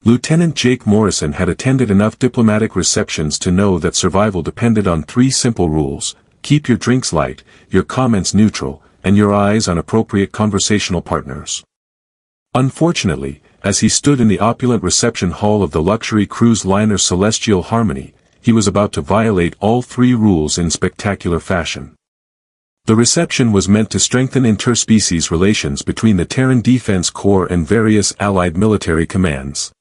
Lieutenant Jake Morrison had attended enough diplomatic receptions to know that survival depended on three simple rules: keep your drinks light, your comments neutral, and your eyes on appropriate conversational partners. Unfortunately, as he stood in the opulent reception hall of the luxury cruise liner Celestial Harmony, he was about to violate all three rules in spectacular fashion. The reception was meant to strengthen interspecies relations between the Terran Defense Corps and various allied military commands.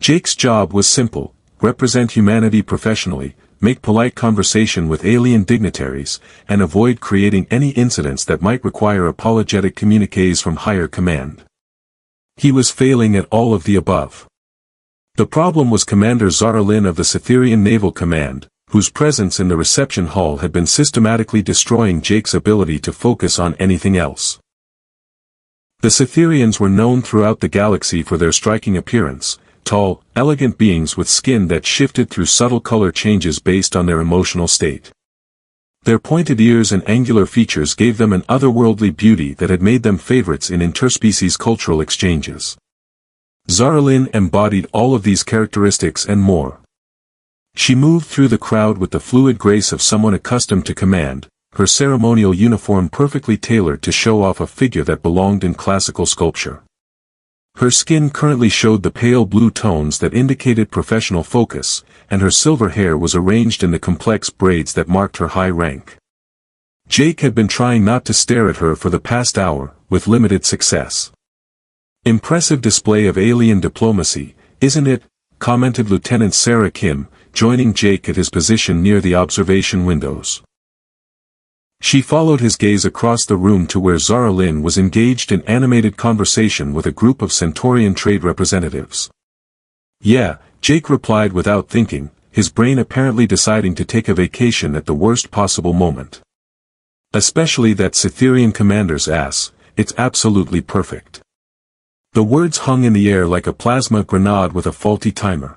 Jake's job was simple: represent humanity professionally, make polite conversation with alien dignitaries, and avoid creating any incidents that might require apologetic communiques from higher command. He was failing at all of the above. The problem was Commander Zara'lynn of the Sytherian Naval Command, whose presence in the reception hall had been systematically destroying Jake's ability to focus on anything else. The Sytherians were known throughout the galaxy for their striking appearance: tall, elegant beings with skin that shifted through subtle color changes based on their emotional state. Their pointed ears and angular features gave them an otherworldly beauty that had made them favorites in interspecies cultural exchanges. Zara'lynn embodied all of these characteristics and more. She moved through the crowd with the fluid grace of someone accustomed to command, her ceremonial uniform perfectly tailored to show off a figure that belonged in classical sculpture. Her skin currently showed the pale blue tones that indicated professional focus, and her silver hair was arranged in the complex braids that marked her high rank. Jake had been trying not to stare at her for the past hour, with limited success. "Impressive display of alien diplomacy, isn't it?" commented Lieutenant Sarah Kim, joining Jake at his position near the observation windows. She followed his gaze across the room to where Zara'lynn was engaged in animated conversation with a group of Centaurian trade representatives. "Yeah," Jake replied without thinking, his brain apparently deciding to take a vacation at the worst possible moment. "Especially that Sytherian commander's ass, it's absolutely perfect." The words hung in the air like a plasma grenade with a faulty timer.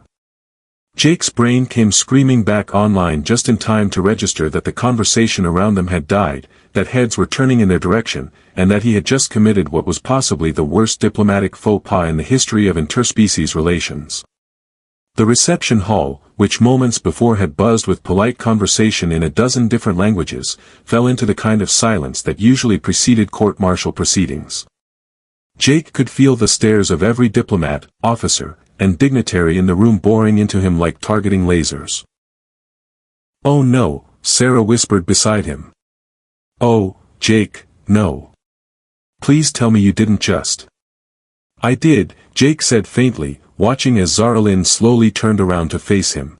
Jake's brain came screaming back online just in time to register that the conversation around them had died, that heads were turning in their direction, and that he had just committed what was possibly the worst diplomatic faux pas in the history of interspecies relations. The reception hall, which moments before had buzzed with polite conversation in a dozen different languages, fell into the kind of silence that usually preceded court-martial proceedings. Jake could feel the stares of every diplomat, officer, and dignitary in the room boring into him like targeting lasers. "Oh no," Sarah whispered beside him. "Oh, Jake, no. Please tell me you didn't just." "I did," Jake said faintly, watching as Zara'lynn slowly turned around to face him.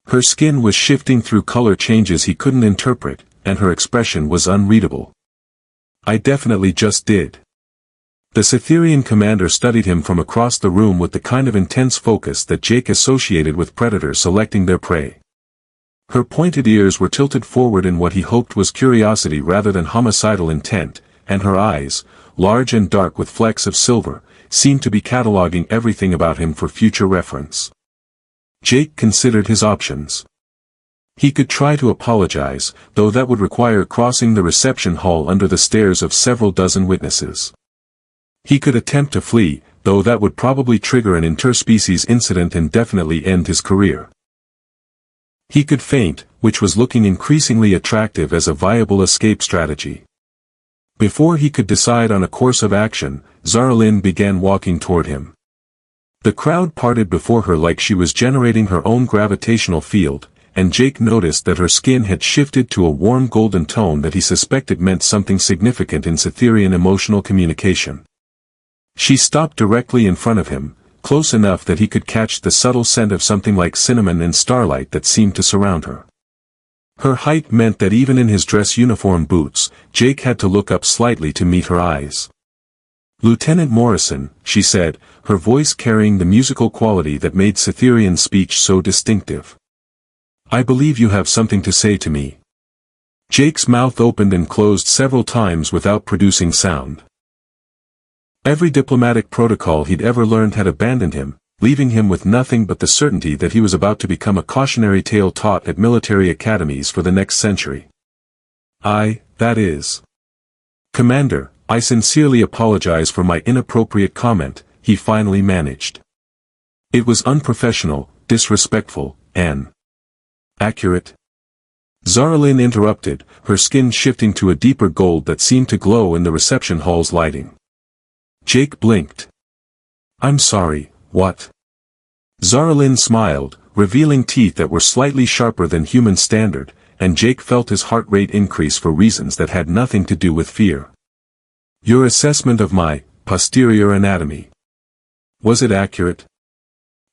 Her skin was shifting through color changes he couldn't interpret, and her expression was unreadable. "I definitely just did." The Sytherian commander studied him from across the room with the kind of intense focus that Jake associated with predators selecting their prey. Her pointed ears were tilted forward in what he hoped was curiosity rather than homicidal intent, and her eyes, large and dark with flecks of silver, seemed to be cataloging everything about him for future reference. Jake considered his options. He could try to apologize, though that would require crossing the reception hall under the stares of several dozen witnesses. He could attempt to flee, though that would probably trigger an interspecies incident and definitely end his career. He could faint, which was looking increasingly attractive as a viable escape strategy. Before he could decide on a course of action, Zara'lynn began walking toward him. The crowd parted before her like she was generating her own gravitational field, and Jake noticed that her skin had shifted to a warm golden tone that he suspected meant something significant in Sytherian emotional communication. She stopped directly in front of him, close enough that he could catch the subtle scent of something like cinnamon and starlight that seemed to surround her. Her height meant that even in his dress uniform boots, Jake had to look up slightly to meet her eyes. "Lieutenant Morrison," she said, her voice carrying the musical quality that made Sytherian speech so distinctive. "I believe you have something to say to me." Jake's mouth opened and closed several times without producing sound. Every diplomatic protocol he'd ever learned had abandoned him, leaving him with nothing but the certainty that he was about to become a cautionary tale taught at military academies for the next century. That is. "Commander, I sincerely apologize for my inappropriate comment," he finally managed. It was unprofessional, disrespectful, and accurate. Zara'lynn interrupted, her skin shifting to a deeper gold that seemed to glow in the reception hall's lighting. Jake blinked. I'm sorry, what? Zara'lynn smiled, revealing teeth that were slightly sharper than human standard, and Jake felt his heart rate increase for reasons that had nothing to do with fear. Your assessment of my posterior anatomy. Was it accurate?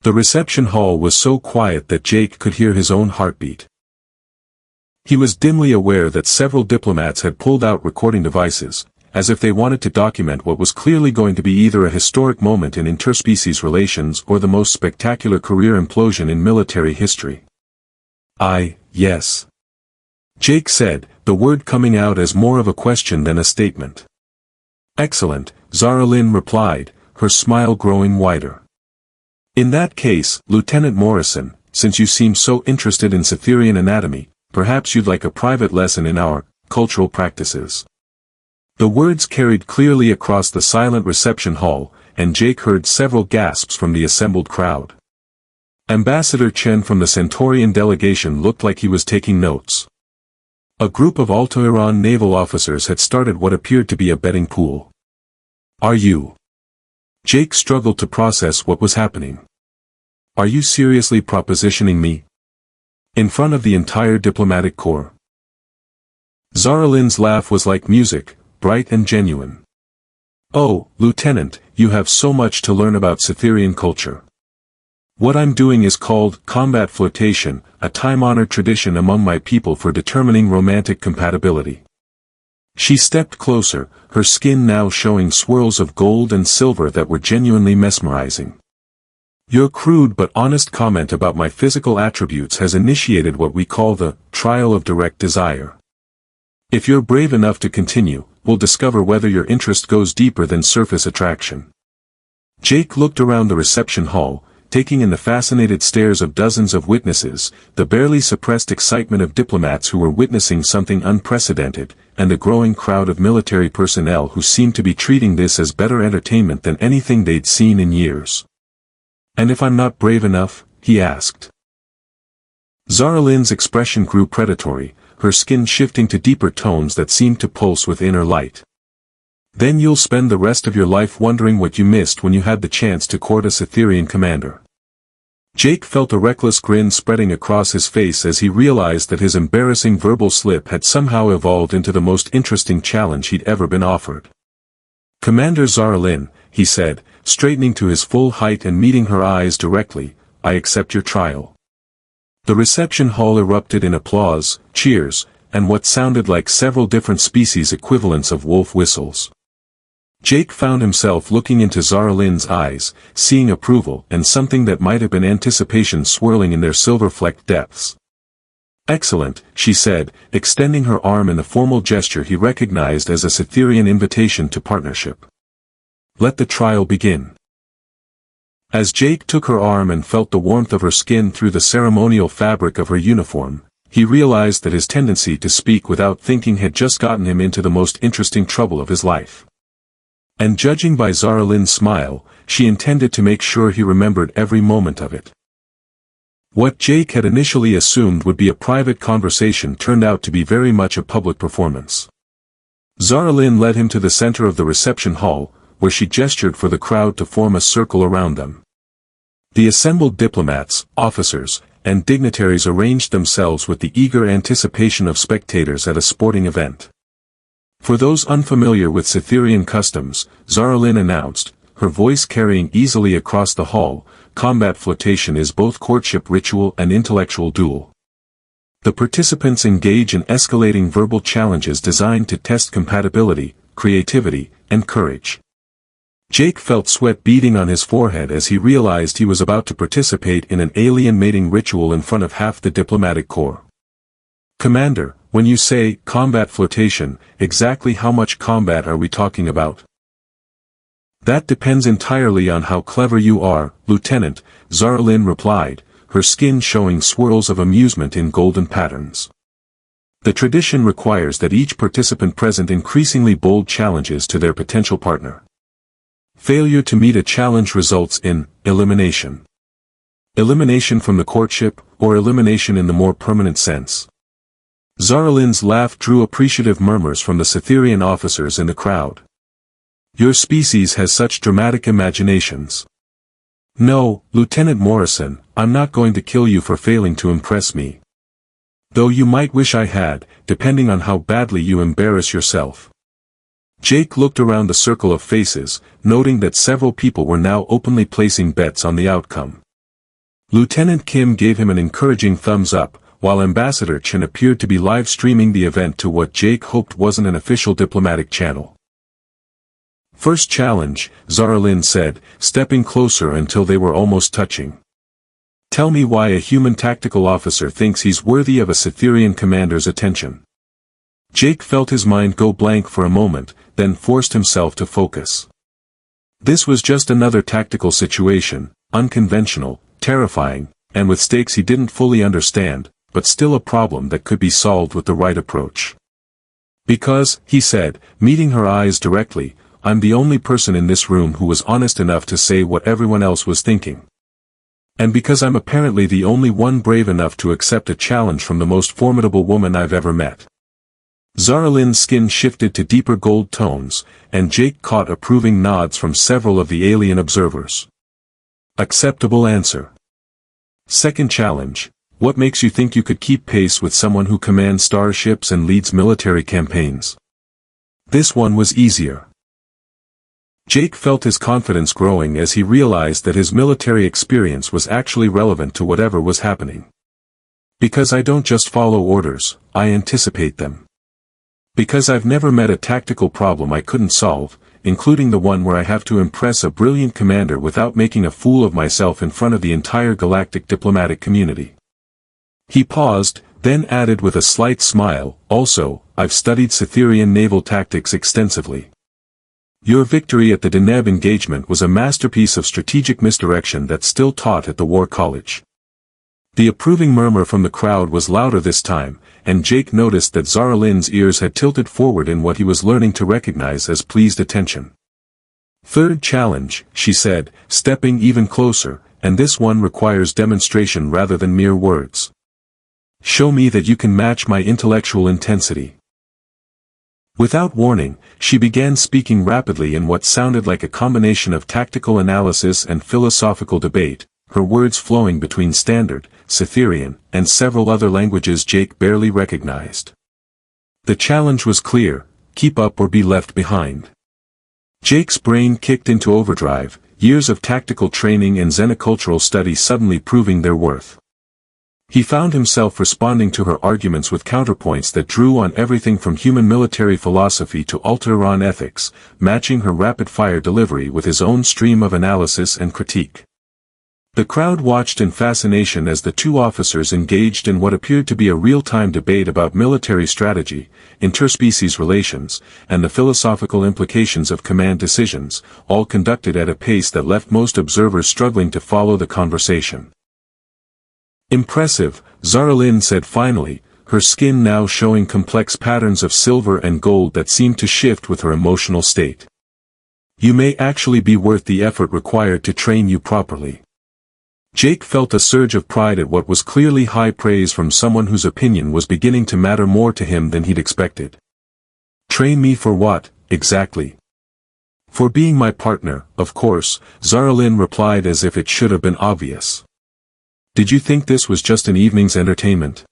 The reception hall was so quiet that Jake could hear his own heartbeat. He was dimly aware that several diplomats had pulled out recording devices, as if they wanted to document what was clearly going to be either a historic moment in interspecies relations or the most spectacular career implosion in military history. Yes. Jake said, the word coming out as more of a question than a statement. Excellent, Zara'lynn replied, her smile growing wider. In that case, Lieutenant Morrison, since you seem so interested in Sytherian anatomy, perhaps you'd like a private lesson in our cultural practices. The words carried clearly across the silent reception hall, and Jake heard several gasps from the assembled crowd. Ambassador Chen from the Centaurian delegation looked like he was taking notes. A group of Altoiran naval officers had started what appeared to be a betting pool. Are you? Jake struggled to process what was happening. Are you seriously propositioning me? In front of the entire diplomatic corps. Zaralynn's laugh was like music, bright and genuine. Oh, Lieutenant, you have so much to learn about Sytherian culture. What I'm doing is called combat flirtation, a time-honored tradition among my people for determining romantic compatibility. She stepped closer, her skin now showing swirls of gold and silver that were genuinely mesmerizing. Your crude but honest comment about my physical attributes has initiated what we call the trial of direct desire. If you're brave enough to continue, we'll discover whether your interest goes deeper than surface attraction. Jake looked around the reception hall, taking in the fascinated stares of dozens of witnesses, the barely suppressed excitement of diplomats who were witnessing something unprecedented, and the growing crowd of military personnel who seemed to be treating this as better entertainment than anything they'd seen in years. And if I'm not brave enough? He asked. Zaralynn's expression grew predatory, her skin shifting to deeper tones that seemed to pulse with inner light. Then you'll spend the rest of your life wondering what you missed when you had the chance to court a Sytherian commander. Jake felt a reckless grin spreading across his face as he realized that his embarrassing verbal slip had somehow evolved into the most interesting challenge he'd ever been offered. Commander Zara'lynn, he said, straightening to his full height and meeting her eyes directly, I accept your trial. The reception hall erupted in applause, cheers, and what sounded like several different species equivalents of wolf whistles. Jake found himself looking into Zaralynn's eyes, seeing approval and something that might have been anticipation swirling in their silver-flecked depths. Excellent, she said, extending her arm in the formal gesture he recognized as a Sytherian invitation to partnership. Let the trial begin. As Jake took her arm and felt the warmth of her skin through the ceremonial fabric of her uniform, he realized that his tendency to speak without thinking had just gotten him into the most interesting trouble of his life. And judging by Zaralynn's smile, she intended to make sure he remembered every moment of it. What Jake had initially assumed would be a private conversation turned out to be very much a public performance. Zara'lynn led him to the center of the reception hall, where she gestured for the crowd to form a circle around them. The assembled diplomats, officers, and dignitaries arranged themselves with the eager anticipation of spectators at a sporting event. For those unfamiliar with Sytherian customs, Zara'lynn announced, her voice carrying easily across the hall, combat flirtation is both courtship ritual and intellectual duel. The participants engage in escalating verbal challenges designed to test compatibility, creativity, and courage. Jake felt sweat beading on his forehead as he realized he was about to participate in an alien mating ritual in front of half the diplomatic corps. Commander, when you say combat flirtation, exactly how much combat are we talking about? That depends entirely on how clever you are, Lieutenant, Zara'lynn replied, her skin showing swirls of amusement in golden patterns. The tradition requires that each participant present increasingly bold challenges to their potential partner. Failure to meet a challenge results in elimination. Elimination from the courtship, or elimination in the more permanent sense? Zara'lynn's laugh drew appreciative murmurs from the Sytherian officers in the crowd. Your species has such dramatic imaginations. No, Lieutenant Morrison, I'm not going to kill you for failing to impress me. Though you might wish I had, depending on how badly you embarrass yourself. Jake looked around the circle of faces, noting that several people were now openly placing bets on the outcome. Lieutenant Kim gave him an encouraging thumbs up, while Ambassador Chen appeared to be live streaming the event to what Jake hoped wasn't an official diplomatic channel. First challenge, Zara'lynn said, stepping closer until they were almost touching. Tell me why a human tactical officer thinks he's worthy of a Sytherian commander's attention. Jake felt his mind go blank for a moment, then forced himself to focus. This was just another tactical situation, unconventional, terrifying, and with stakes he didn't fully understand, but still a problem that could be solved with the right approach. Because, he said, meeting her eyes directly, I'm the only person in this room who was honest enough to say what everyone else was thinking. And because I'm apparently the only one brave enough to accept a challenge from the most formidable woman I've ever met. Zara'lynn's skin shifted to deeper gold tones, and Jake caught approving nods from several of the alien observers. Acceptable answer. Second challenge, what makes you think you could keep pace with someone who commands starships and leads military campaigns? This one was easier. Jake felt his confidence growing as he realized that his military experience was actually relevant to whatever was happening. Because I don't just follow orders, I anticipate them. Because I've never met a tactical problem I couldn't solve, including the one where I have to impress a brilliant commander without making a fool of myself in front of the entire galactic diplomatic community. He paused, then added with a slight smile, also, I've studied Sytherian naval tactics extensively. Your victory at the Deneb engagement was a masterpiece of strategic misdirection that's still taught at the War College. The approving murmur from the crowd was louder this time, and Jake noticed that Zara'lynn's ears had tilted forward in what he was learning to recognize as pleased attention. Third challenge, she said, stepping even closer, and this one requires demonstration rather than mere words. Show me that you can match my intellectual intensity. Without warning, she began speaking rapidly in what sounded like a combination of tactical analysis and philosophical debate, her words flowing between Standard, Sytherian, and several other languages Jake barely recognized. The challenge was clear, keep up or be left behind. Jake's brain kicked into overdrive, years of tactical training and xenocultural study suddenly proving their worth. He found himself responding to her arguments with counterpoints that drew on everything from human military philosophy to Altaran ethics, matching her rapid-fire delivery with his own stream of analysis and critique. The crowd watched in fascination as the two officers engaged in what appeared to be a real-time debate about military strategy, interspecies relations, and the philosophical implications of command decisions, all conducted at a pace that left most observers struggling to follow the conversation. Impressive, Zara'lynn said finally, her skin now showing complex patterns of silver and gold that seemed to shift with her emotional state. You may actually be worth the effort required to train you properly. Jake felt a surge of pride at what was clearly high praise from someone whose opinion was beginning to matter more to him than he'd expected. Train me for what, exactly? For being my partner, of course, Zara'lynn replied as if it should have been obvious. Did you think this was just an evening's entertainment?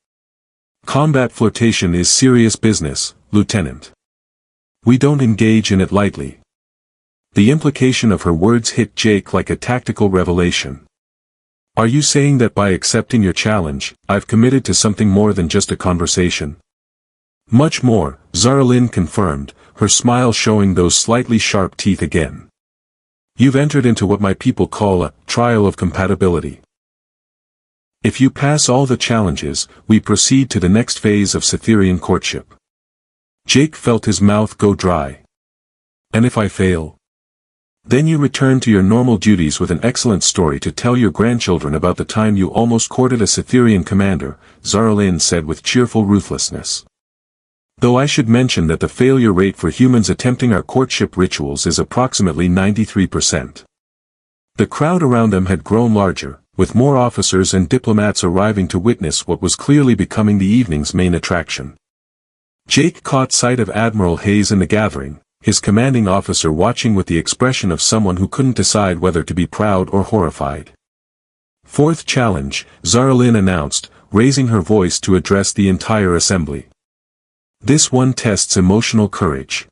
Combat flirtation is serious business, Lieutenant. We don't engage in it lightly. The implication of her words hit Jake like a tactical revelation. Are you saying that by accepting your challenge, I've committed to something more than just a conversation? Much more, Zara'lynn confirmed, her smile showing those slightly sharp teeth again. You've entered into what my people call a trial of compatibility. If you pass all the challenges, we proceed to the next phase of Sytherian courtship. Jake felt his mouth go dry. And if I fail? Then you return to your normal duties with an excellent story to tell your grandchildren about the time you almost courted a Sytherian commander, Zara'lynn said with cheerful ruthlessness. Though I should mention that the failure rate for humans attempting our courtship rituals is approximately 93%. The crowd around them had grown larger, with more officers and diplomats arriving to witness what was clearly becoming the evening's main attraction. Jake caught sight of Admiral Hayes in the gathering, his commanding officer watching with the expression of someone who couldn't decide whether to be proud or horrified. "Fourth challenge," Zara'lynn announced, raising her voice to address the entire assembly. "This one tests emotional courage.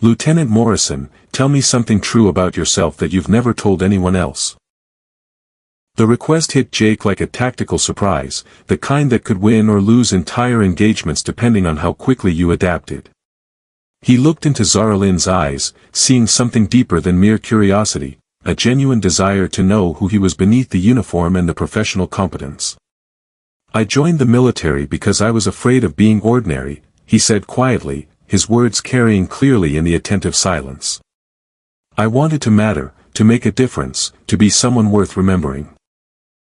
Lieutenant Morrison, tell me something true about yourself that you've never told anyone else." The request hit Jake like a tactical surprise, the kind that could win or lose entire engagements depending on how quickly you adapted. He looked into Zara'lynn's eyes, seeing something deeper than mere curiosity, a genuine desire to know who he was beneath the uniform and the professional competence. "I joined the military because I was afraid of being ordinary," he said quietly, his words carrying clearly in the attentive silence. "I wanted to matter, to make a difference, to be someone worth remembering.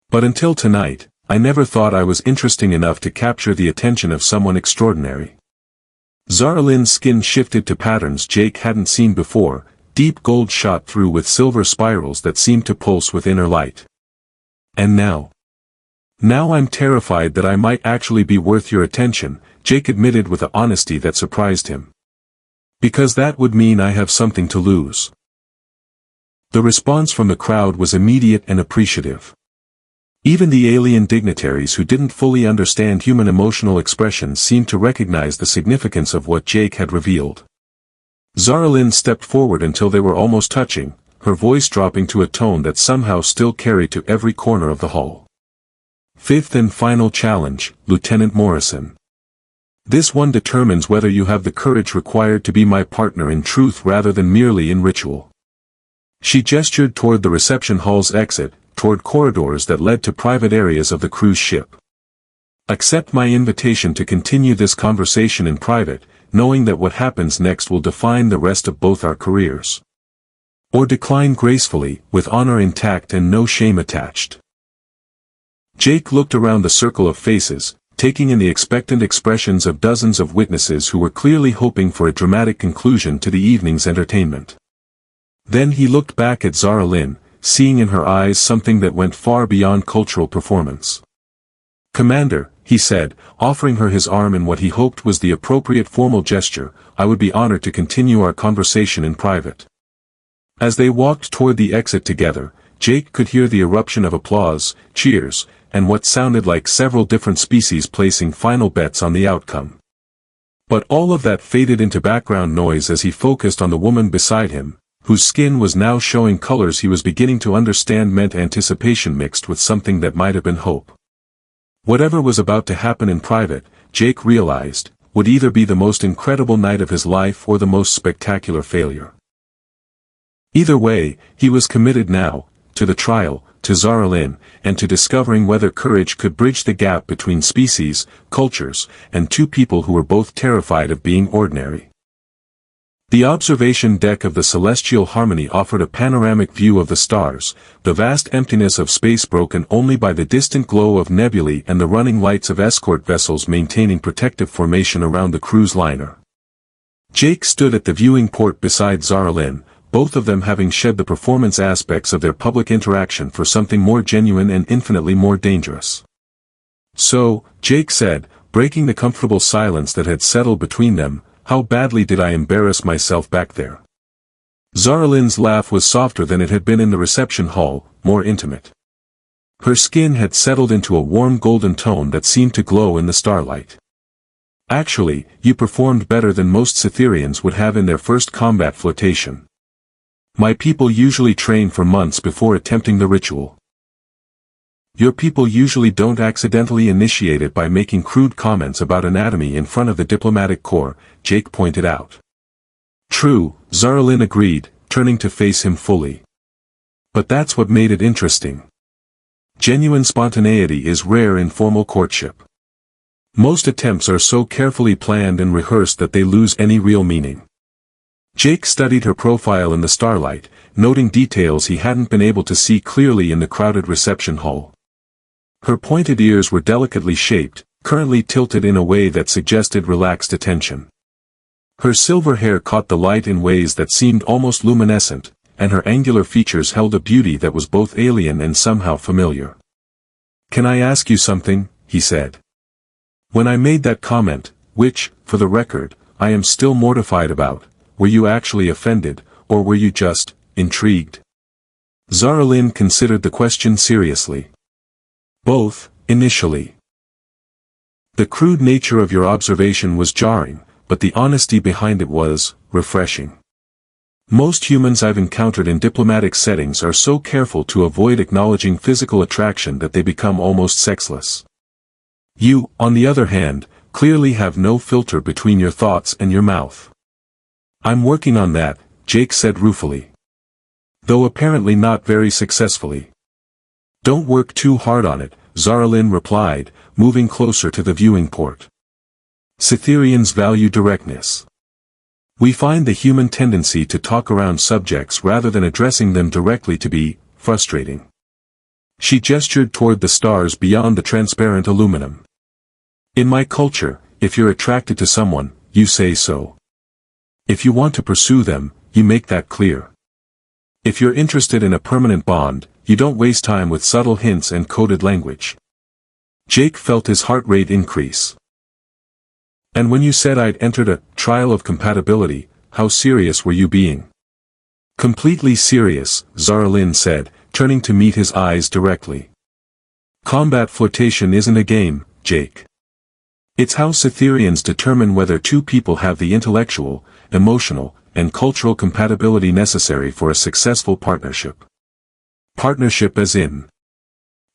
But until tonight, I never thought I was interesting enough to capture the attention of someone extraordinary." Zara'lynn's skin shifted to patterns Jake hadn't seen before, deep gold shot through with silver spirals that seemed to pulse with inner light. "And now? Now I'm terrified that I might actually be worth your attention," Jake admitted with an honesty that surprised him. "Because that would mean I have something to lose." The response from the crowd was immediate and appreciative. Even the alien dignitaries who didn't fully understand human emotional expressions seemed to recognize the significance of what Jake had revealed. Zara'lynn stepped forward until they were almost touching, her voice dropping to a tone that somehow still carried to every corner of the hall. "Fifth and final challenge, Lieutenant Morrison. This one determines whether you have the courage required to be my partner in truth rather than merely in ritual." She gestured toward the reception hall's exit, toward corridors that led to private areas of the cruise ship. "Accept my invitation to continue this conversation in private, knowing that what happens next will define the rest of both our careers. Or decline gracefully, with honor intact and no shame attached." Jake looked around the circle of faces, taking in the expectant expressions of dozens of witnesses who were clearly hoping for a dramatic conclusion to the evening's entertainment. Then he looked back at Zara'lynn, seeing in her eyes something that went far beyond cultural performance. "Commander," he said, offering her his arm in what he hoped was the appropriate formal gesture, "I would be honored to continue our conversation in private." As they walked toward the exit together, Jake could hear the eruption of applause, cheers, and what sounded like several different species placing final bets on the outcome. But all of that faded into background noise as he focused on the woman beside him, whose skin was now showing colors he was beginning to understand meant anticipation mixed with something that might have been hope. Whatever was about to happen in private, Jake realized, would either be the most incredible night of his life or the most spectacular failure. Either way, he was committed now, to the trial, to Zara'lynn, and to discovering whether courage could bridge the gap between species, cultures, and two people who were both terrified of being ordinary. The observation deck of the Celestial Harmony offered a panoramic view of the stars, the vast emptiness of space broken only by the distant glow of nebulae and the running lights of escort vessels maintaining protective formation around the cruise liner. Jake stood at the viewing port beside Zara'lynn, both of them having shed the performance aspects of their public interaction for something more genuine and infinitely more dangerous. "So," Jake said, breaking the comfortable silence that had settled between them, "how badly did I embarrass myself back there?" Zara'lynn's laugh was softer than it had been in the reception hall, more intimate. Her skin had settled into a warm golden tone that seemed to glow in the starlight. "Actually, you performed better than most Sytherians would have in their first combat flotation. My people usually train for months before attempting the ritual. Your people usually don't accidentally initiate it by making crude comments about anatomy in front of the diplomatic corps," Jake pointed out. "True," Zara'lynn agreed, turning to face him fully. "But that's what made it interesting. Genuine spontaneity is rare in formal courtship. Most attempts are so carefully planned and rehearsed that they lose any real meaning." Jake studied her profile in the starlight, noting details he hadn't been able to see clearly in the crowded reception hall. Her pointed ears were delicately shaped, currently tilted in a way that suggested relaxed attention. Her silver hair caught the light in ways that seemed almost luminescent, and her angular features held a beauty that was both alien and somehow familiar. "Can I ask you something?" he said. "When I made that comment, which, for the record, I am still mortified about, were you actually offended, or were you just intrigued?" Zara'lynn considered the question seriously. "Both, initially. The crude nature of your observation was jarring, but the honesty behind it was refreshing. Most humans I've encountered in diplomatic settings are so careful to avoid acknowledging physical attraction that they become almost sexless. You, on the other hand, clearly have no filter between your thoughts and your mouth." "I'm working on that," Jake said ruefully. "Though apparently not very successfully." "Don't work too hard on it," Zara'lynn replied, moving closer to the viewing port. "Sytherians value directness. We find the human tendency to talk around subjects rather than addressing them directly to be frustrating." She gestured toward the stars beyond the transparent aluminum. "In my culture, if you're attracted to someone, you say so. If you want to pursue them, you make that clear. If you're interested in a permanent bond, you don't waste time with subtle hints and coded language." Jake felt his heart rate increase. "And when you said I'd entered a trial of compatibility, how serious were you being?" "Completely serious," Zara'lynn said, turning to meet his eyes directly. "Combat flirtation isn't a game, Jake. It's how Sytherians determine whether two people have the intellectual, emotional, and cultural compatibility necessary for a successful partnership." "Partnership as in?"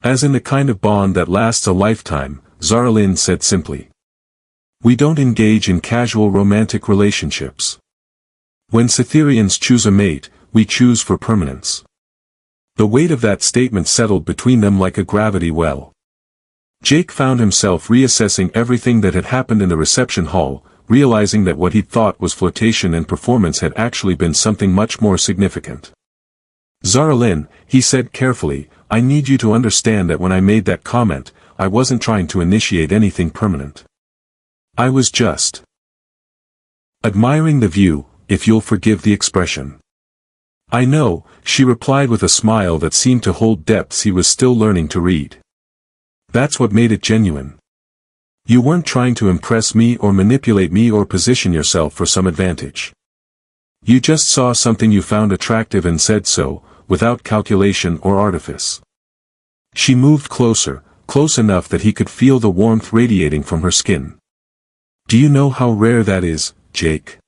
"As in the kind of bond that lasts a lifetime," Zara'lynn said simply. "We don't engage in casual romantic relationships. When Sytherians choose a mate, we choose for permanence." The weight of that statement settled between them like a gravity well. Jake found himself reassessing everything that had happened in the reception hall, realizing that what he'd thought was flirtation and performance had actually been something much more significant. "Zara'lynn," he said carefully, "I need you to understand that when I made that comment, I wasn't trying to initiate anything permanent. I was just admiring the view, if you'll forgive the expression." "I know," she replied with a smile that seemed to hold depths he was still learning to read. "That's what made it genuine. You weren't trying to impress me or manipulate me or position yourself for some advantage. You just saw something you found attractive and said so, without calculation or artifice." She moved closer, close enough that he could feel the warmth radiating from her skin. "Do you know how rare that is, Jake?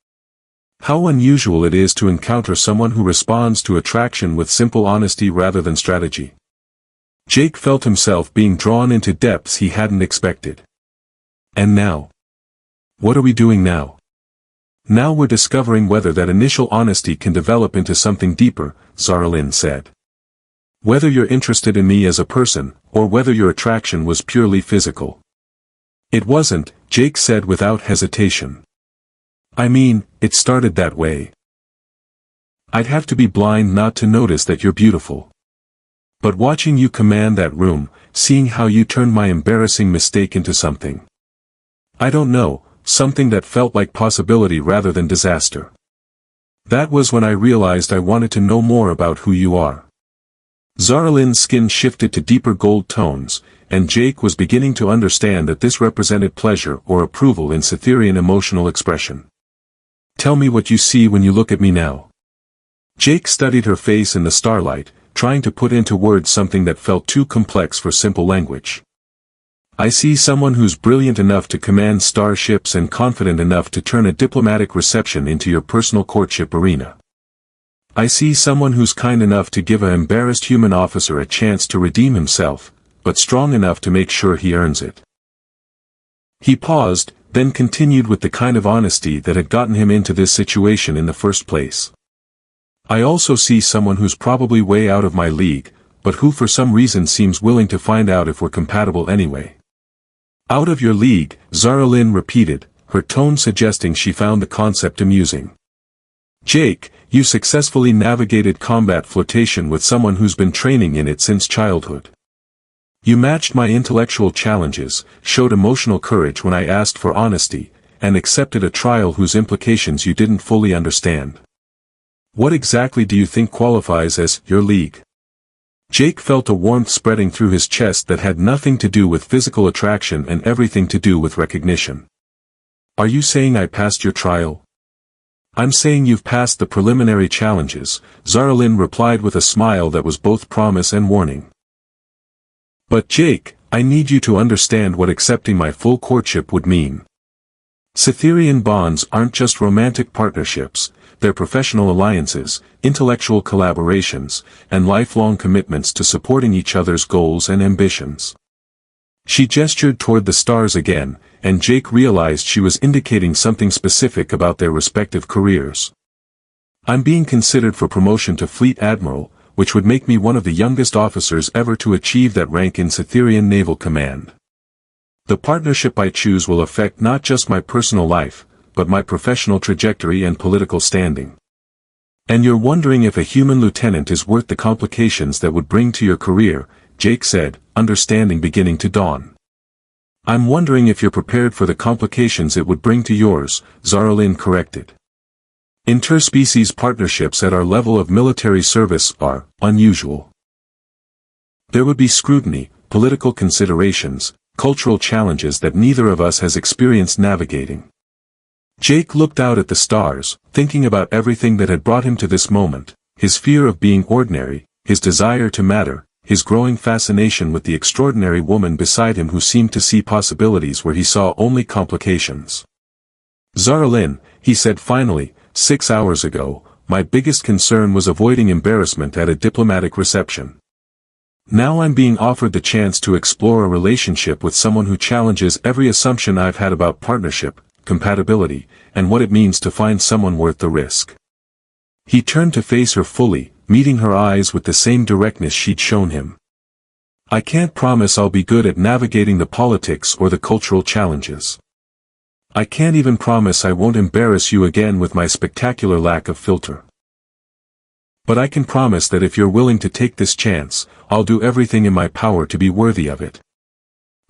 How unusual it is to encounter someone who responds to attraction with simple honesty rather than strategy." Jake felt himself being drawn into depths he hadn't expected. "And now? What are we doing now?" "Now we're discovering whether that initial honesty can develop into something deeper," Zara'lynn said. "Whether you're interested in me as a person, or whether your attraction was purely physical." "It wasn't," Jake said without hesitation. "I mean, it started that way. I'd have to be blind not to notice that you're beautiful. But watching you command that room, seeing how you turned my embarrassing mistake into something, I don't know, something that felt like possibility rather than disaster. That was when I realized I wanted to know more about who you are." Zaralynn's skin shifted to deeper gold tones, and Jake was beginning to understand that this represented pleasure or approval in Sytherian emotional expression. "Tell me what you see when you look at me now." Jake studied her face in the starlight, trying to put into words something that felt too complex for simple language. "I see someone who's brilliant enough to command starships and confident enough to turn a diplomatic reception into your personal courtship arena. I see someone who's kind enough to give an embarrassed human officer a chance to redeem himself, but strong enough to make sure he earns it." He paused, then continued with the kind of honesty that had gotten him into this situation in the first place. "I also see someone who's probably way out of my league, but who for some reason seems willing to find out if we're compatible anyway." "Out of your league," Zara'lynn repeated, her tone suggesting she found the concept amusing. "Jake, you successfully navigated combat flirtation with someone who's been training in it since childhood. You matched my intellectual challenges, showed emotional courage when I asked for honesty, and accepted a trial whose implications you didn't fully understand. What exactly do you think qualifies as your league? Jake felt a warmth spreading through his chest that had nothing to do with physical attraction and everything to do with recognition. Are you saying I passed your trial? I'm saying you've passed the preliminary challenges, Zara'lynn replied with a smile that was both promise and warning. But Jake, I need you to understand what accepting my full courtship would mean. Sytherian bonds aren't just romantic partnerships, they're professional alliances, intellectual collaborations, and lifelong commitments to supporting each other's goals and ambitions. She gestured toward the stars again, and Jake realized she was indicating something specific about their respective careers. I'm being considered for promotion to Fleet Admiral, which would make me one of the youngest officers ever to achieve that rank in Sytherian Naval Command. The partnership I choose will affect not just my personal life, but my professional trajectory and political standing. And you're wondering if a human lieutenant is worth the complications that would bring to your career, Jake said, understanding beginning to dawn. I'm wondering if you're prepared for the complications it would bring to yours, Zara'lynn corrected. Interspecies partnerships at our level of military service are unusual. There would be scrutiny, political considerations, cultural challenges that neither of us has experienced navigating. Jake looked out at the stars, thinking about everything that had brought him to this moment, his fear of being ordinary, his desire to matter, his growing fascination with the extraordinary woman beside him who seemed to see possibilities where he saw only complications. Zara'lynn, he said finally, 6 hours ago, my biggest concern was avoiding embarrassment at a diplomatic reception. Now I'm being offered the chance to explore a relationship with someone who challenges every assumption I've had about partnership, compatibility, and what it means to find someone worth the risk. He turned to face her fully, meeting her eyes with the same directness she'd shown him. I can't promise I'll be good at navigating the politics or the cultural challenges. I can't even promise I won't embarrass you again with my spectacular lack of filter. But I can promise that if you're willing to take this chance, I'll do everything in my power to be worthy of it.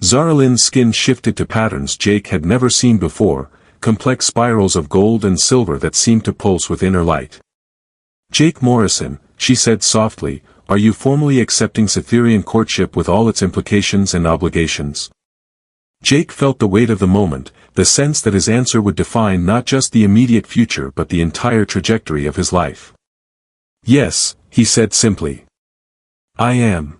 Zaralynn's skin shifted to patterns Jake had never seen before, complex spirals of gold and silver that seemed to pulse with inner light. Jake Morrison, she said softly, are you formally accepting Sytherian courtship with all its implications and obligations? Jake felt the weight of the moment, the sense that his answer would define not just the immediate future but the entire trajectory of his life. Yes, he said simply. I am.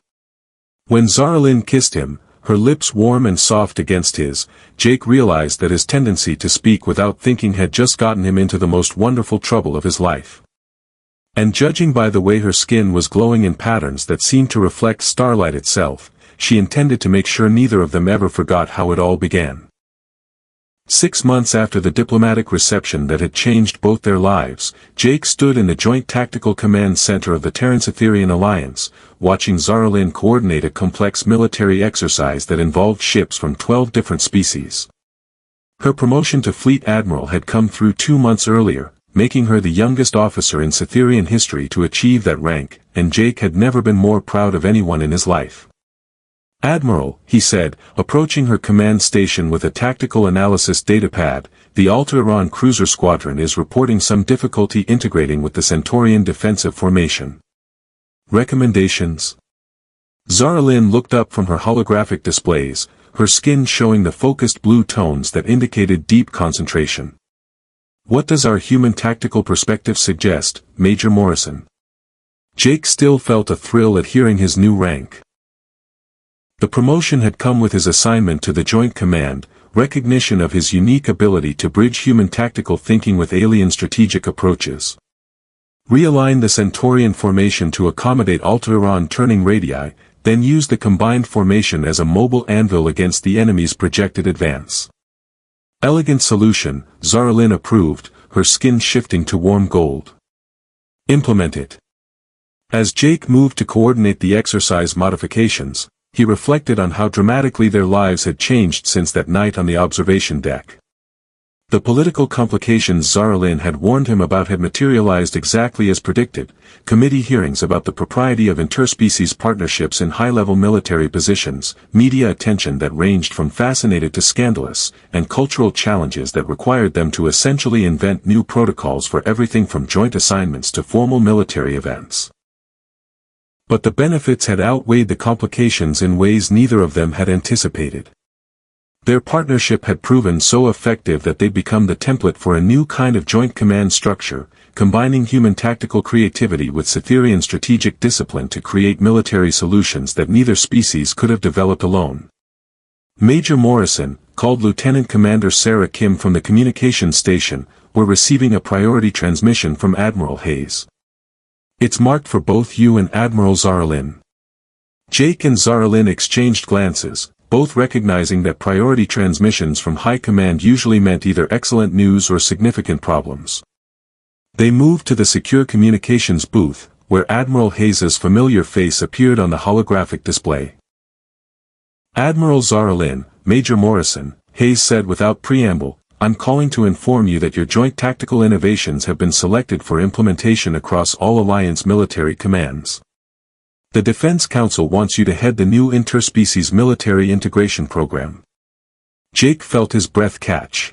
When Zara'lynn kissed him, her lips warm and soft against his, Jake realized that his tendency to speak without thinking had just gotten him into the most wonderful trouble of his life. And judging by the way her skin was glowing in patterns that seemed to reflect starlight itself, she intended to make sure neither of them ever forgot how it all began. 6 months after the diplomatic reception that had changed both their lives, Jake stood in the Joint Tactical Command Center of the Terran-Sytherian Alliance, watching Zara'lynn coordinate a complex military exercise that involved ships from 12 different species. Her promotion to Fleet Admiral had come through 2 months earlier, making her the youngest officer in Sytherian history to achieve that rank, and Jake had never been more proud of anyone in his life. Admiral, he said, approaching her command station with a tactical analysis datapad, the Alta'iran cruiser squadron is reporting some difficulty integrating with the Centaurian defensive formation. Recommendations? Zara'lynn looked up from her holographic displays, her skin showing the focused blue tones that indicated deep concentration. What does our human tactical perspective suggest, Major Morrison? Jake still felt a thrill at hearing his new rank. The promotion had come with his assignment to the Joint Command, recognition of his unique ability to bridge human tactical thinking with alien strategic approaches. Realign the Centaurian formation to accommodate Alta'iran turning radii, then use the combined formation as a mobile anvil against the enemy's projected advance. Elegant solution, Zara'lynn approved, her skin shifting to warm gold. Implement it. As Jake moved to coordinate the exercise modifications, he reflected on how dramatically their lives had changed since that night on the observation deck. The political complications Zara'lynn had warned him about had materialized exactly as predicted: committee hearings about the propriety of interspecies partnerships in high-level military positions, media attention that ranged from fascinated to scandalous, and cultural challenges that required them to essentially invent new protocols for everything from joint assignments to formal military events. But the benefits had outweighed the complications in ways neither of them had anticipated. Their partnership had proven so effective that they'd become the template for a new kind of joint command structure, combining human tactical creativity with Sytherian strategic discipline to create military solutions that neither species could have developed alone. Major Morrison, called Lieutenant Commander Sarah Kim from the communications station, were receiving a priority transmission from Admiral Hayes. "It's marked for both you and Admiral Zara'lynn." Jake and Zara'lynn exchanged glances, both recognizing that priority transmissions from high command usually meant either excellent news or significant problems. They moved to the secure communications booth, where Admiral Hayes's familiar face appeared on the holographic display. "Admiral Zara'lynn, Major Morrison," Hayes said without preamble, "I'm calling to inform you that your joint tactical innovations have been selected for implementation across all Alliance military commands. The Defense Council wants you to head the new interspecies military integration program." Jake felt his breath catch.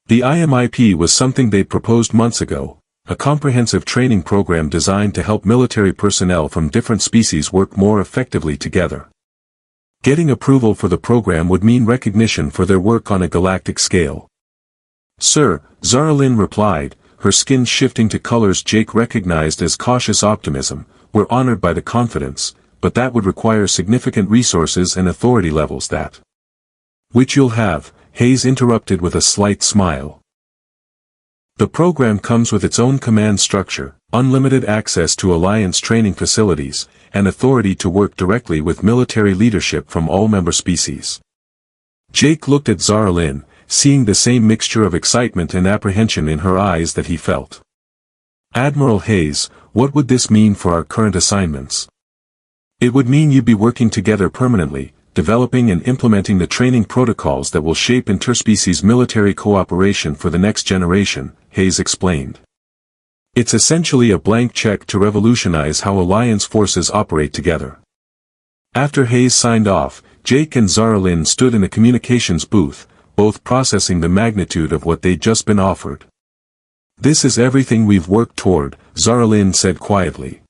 The IMIP was something they'd proposed months ago, a comprehensive training program designed to help military personnel from different species work more effectively together. Getting approval for the program would mean recognition for their work on a galactic scale. "Sir," Zara'lynn replied, her skin shifting to colors Jake recognized as cautious optimism, "we're honored by the confidence, but that would require significant resources and authority levels that." "Which you'll have," Hayes interrupted with a slight smile. "The program comes with its own command structure, unlimited access to Alliance training facilities, and authority to work directly with military leadership from all member species." Jake looked at Zara'lynn, seeing the same mixture of excitement and apprehension in her eyes that he felt. "Admiral Hayes, what would this mean for our current assignments?" "It would mean you'd be working together permanently, developing and implementing the training protocols that will shape interspecies military cooperation for the next generation," Hayes explained. "It's essentially a blank check to revolutionize how Alliance forces operate together." After Hayes signed off, Jake and Zara'lynn stood in a communications booth, both processing the magnitude of what they'd just been offered. "This is everything we've worked toward," Zara'lynn said quietly.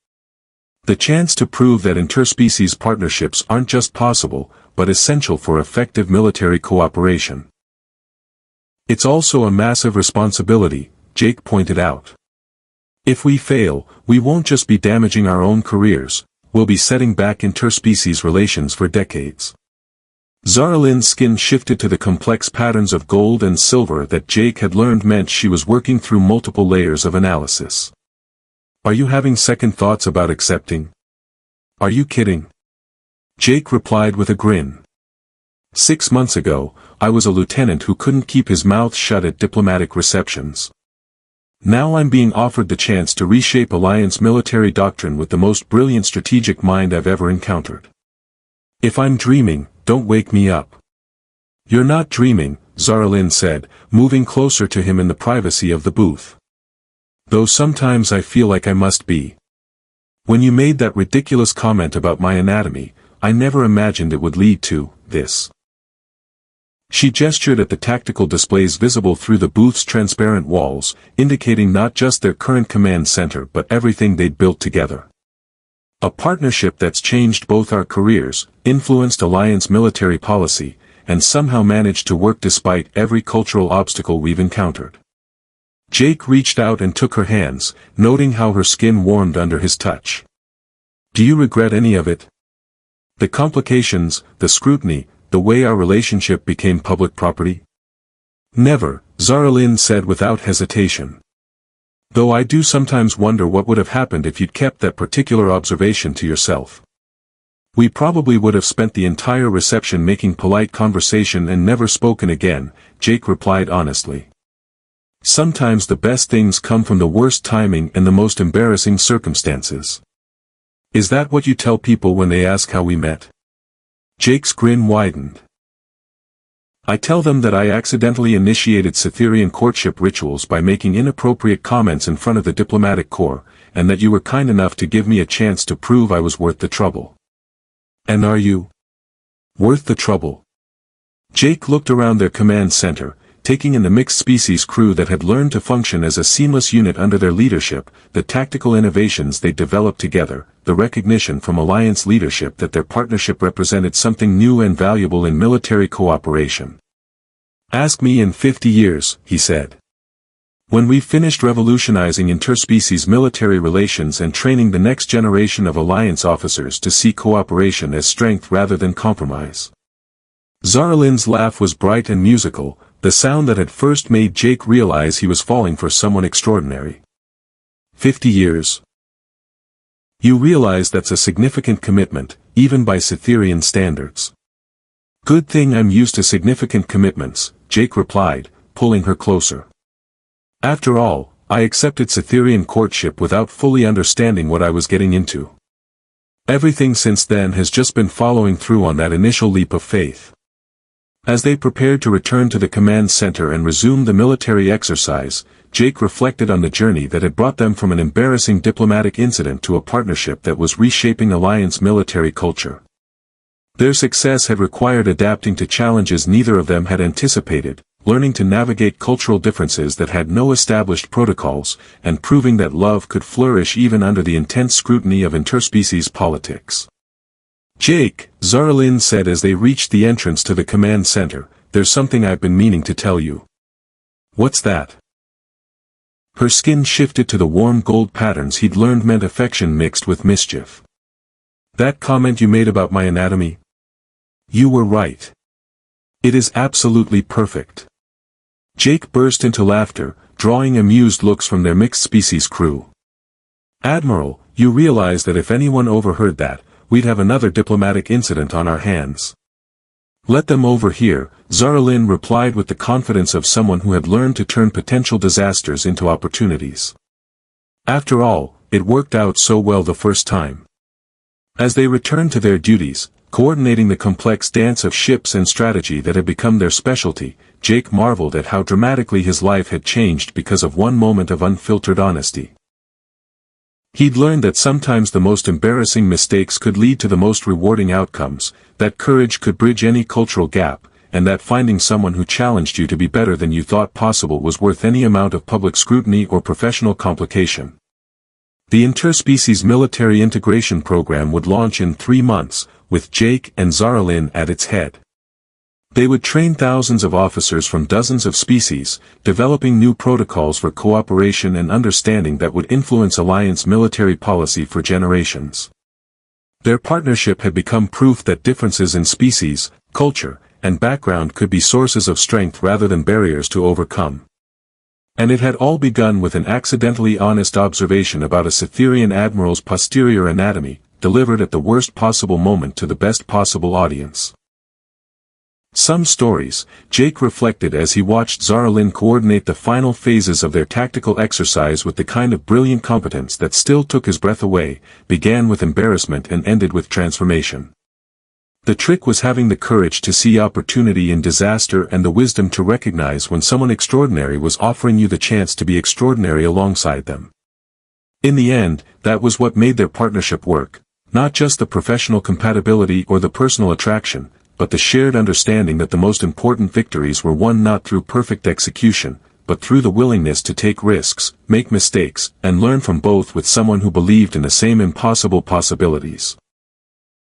"The chance to prove that interspecies partnerships aren't just possible, but essential for effective military cooperation. It's also a massive responsibility," Jake pointed out. "If we fail, we won't just be damaging our own careers, we'll be setting back interspecies relations for decades." Zaralynn's skin shifted to the complex patterns of gold and silver that Jake had learned meant she was working through multiple layers of analysis. "Are you having second thoughts about accepting?" "Are you kidding?" Jake replied with a grin. 6 months ago, I was a lieutenant who couldn't keep his mouth shut at diplomatic receptions. Now I'm being offered the chance to reshape Alliance military doctrine with the most brilliant strategic mind I've ever encountered. If I'm dreaming, don't wake me up." "You're not dreaming," Zara'lynn said, moving closer to him in the privacy of the booth. "Though sometimes I feel like I must be. When you made that ridiculous comment about my anatomy, I never imagined it would lead to this." She gestured at the tactical displays visible through the booth's transparent walls, indicating not just their current command center but everything they'd built together. "A partnership that's changed both our careers, influenced Alliance military policy, and somehow managed to work despite every cultural obstacle we've encountered." Jake reached out and took her hands, noting how her skin warmed under his touch. "Do you regret any of it? The complications, the scrutiny, the way our relationship became public property?" "Never," Zara'lynn said without hesitation. "Though I do sometimes wonder what would have happened if you'd kept that particular observation to yourself. We probably would have spent the entire reception making polite conversation and never spoken again," Jake replied honestly. "Sometimes the best things come from the worst timing and the most embarrassing circumstances." "Is that what you tell people when they ask how we met?" Jake's grin widened. I tell them that I accidentally initiated Sytherian courtship rituals by making inappropriate comments in front of the diplomatic corps, and that you were kind enough to give me a chance to prove I was worth the trouble. And are you worth the trouble? Jake looked around their command center, taking in the mixed-species crew that had learned to function as a seamless unit under their leadership, the tactical innovations they developed together, the recognition from Alliance leadership that their partnership represented something new and valuable in military cooperation. Ask me in 50 years, he said. When we've finished revolutionizing interspecies military relations and training the next generation of Alliance officers to see cooperation as strength rather than compromise. Zaralynn's laugh was bright and musical, the sound that had first made Jake realize he was falling for someone extraordinary. 50 years. You realize that's a significant commitment, even by Sytherian standards. Good thing I'm used to significant commitments, Jake replied, pulling her closer. After all, I accepted Sytherian courtship without fully understanding what I was getting into. Everything since then has just been following through on that initial leap of faith. As they prepared to return to the command center and resume the military exercise, Jake reflected on the journey that had brought them from an embarrassing diplomatic incident to a partnership that was reshaping Alliance military culture. Their success had required adapting to challenges neither of them had anticipated, learning to navigate cultural differences that had no established protocols, and proving that love could flourish even under the intense scrutiny of interspecies politics. Jake, Zara'lynn said as they reached the entrance to the command center, there's something I've been meaning to tell you. What's that? Her skin shifted to the warm gold patterns he'd learned meant affection mixed with mischief. That comment you made about my anatomy? You were right. It is absolutely perfect. Jake burst into laughter, drawing amused looks from their mixed-species crew. Admiral, you realize that if anyone overheard that, we'd have another diplomatic incident on our hands. Let them over here, Zara'lynn replied with the confidence of someone who had learned to turn potential disasters into opportunities. After all, it worked out so well the first time. As they returned to their duties, coordinating the complex dance of ships and strategy that had become their specialty, Jake marveled at how dramatically his life had changed because of one moment of unfiltered honesty. He'd learned that sometimes the most embarrassing mistakes could lead to the most rewarding outcomes, that courage could bridge any cultural gap, and that finding someone who challenged you to be better than you thought possible was worth any amount of public scrutiny or professional complication. The interspecies military integration program would launch in 3 months, with Jake and Zara'lynn at its head. They would train thousands of officers from dozens of species, developing new protocols for cooperation and understanding that would influence Alliance military policy for generations. Their partnership had become proof that differences in species, culture, and background could be sources of strength rather than barriers to overcome. And it had all begun with an accidentally honest observation about a Sytherian admiral's posterior anatomy, delivered at the worst possible moment to the best possible audience. Some stories, Jake reflected as he watched Zara'lynn coordinate the final phases of their tactical exercise with the kind of brilliant competence that still took his breath away, began with embarrassment and ended with transformation. The trick was having the courage to see opportunity in disaster and the wisdom to recognize when someone extraordinary was offering you the chance to be extraordinary alongside them. In the end, that was what made their partnership work, not just the professional compatibility or the personal attraction, but the shared understanding that the most important victories were won not through perfect execution, but through the willingness to take risks, make mistakes, and learn from both with someone who believed in the same impossible possibilities.